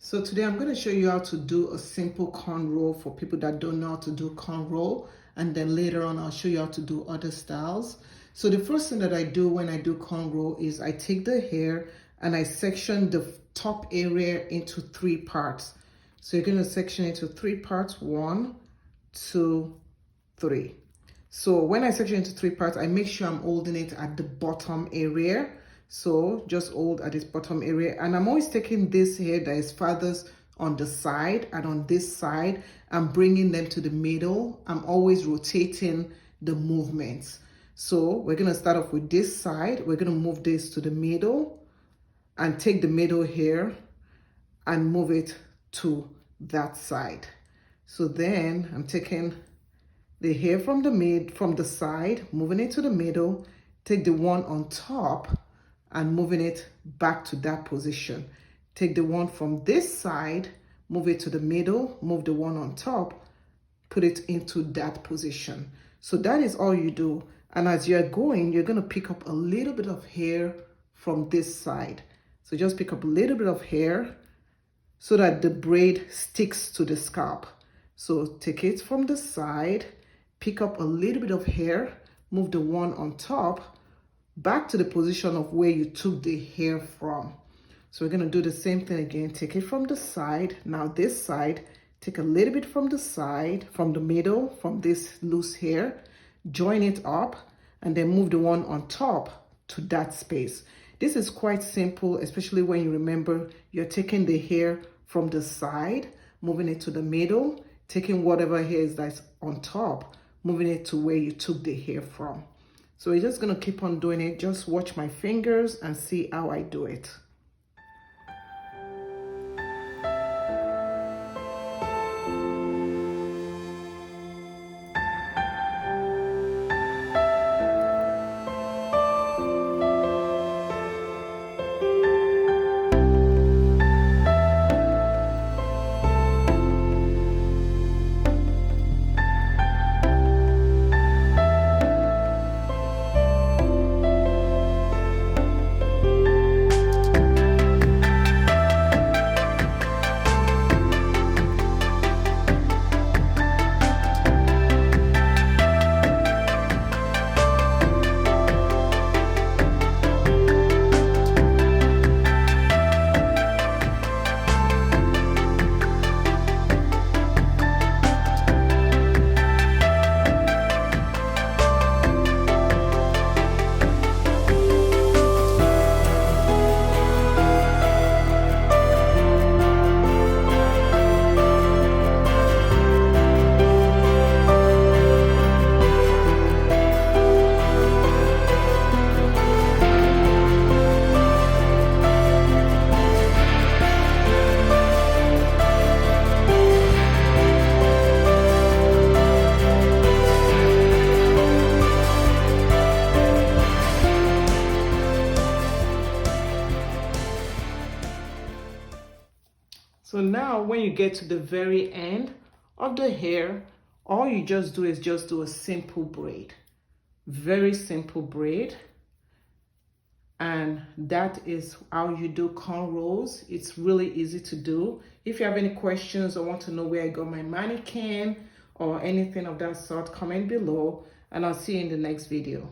So today I'm going to show you how to do a simple cornrow for people that don't know how to do cornrow, and then later on I'll show you how to do other styles. So the first thing that I do when I do cornrow is I take the hair and I section the top area into 3 parts. So you're going to section it into 3 parts, 1, 2, 3. So when I section into 3 parts, I make sure I'm holding it at the bottom area. So just hold at this bottom area, and I'm always taking this hair that is farthest on the side and on this side and bringing them to the middle. I'm always rotating the movements. So we're going to start off with this side. We're going to move this to the middle and take the middle hair and move it to that side. So then I'm taking the hair from the side, moving it to the middle, take the one on top and moving it back to that position. Take the one from this side, move it to the middle, move the one on top, put it into that position. So that is all you do. And as you're going, you're going to pick up a little bit of hair from this side. So just pick up a little bit of hair so that the braid sticks to the scalp. So take it from the side, pick up a little bit of hair, move the one on top back to the position of where you took the hair from. So we're going to do the same thing again. Take it from the side. Now this side, take a little bit from the side, from the middle, from this loose hair, join it up, and then move the one on top to that space. This is quite simple, especially when you remember you're taking the hair from the side, moving it to the middle, taking whatever hair is that's on top, moving it to where you took the hair from. So we're just going to keep on doing it. Just watch my fingers and see how I do it. So now when you get to the very end of the hair, all you just do is just do a simple braid. Very simple braid. And that is how you do cornrows. It's really easy to do. If you have any questions or want to know where I got my mannequin or anything of that sort, comment below, and I'll see you in the next video.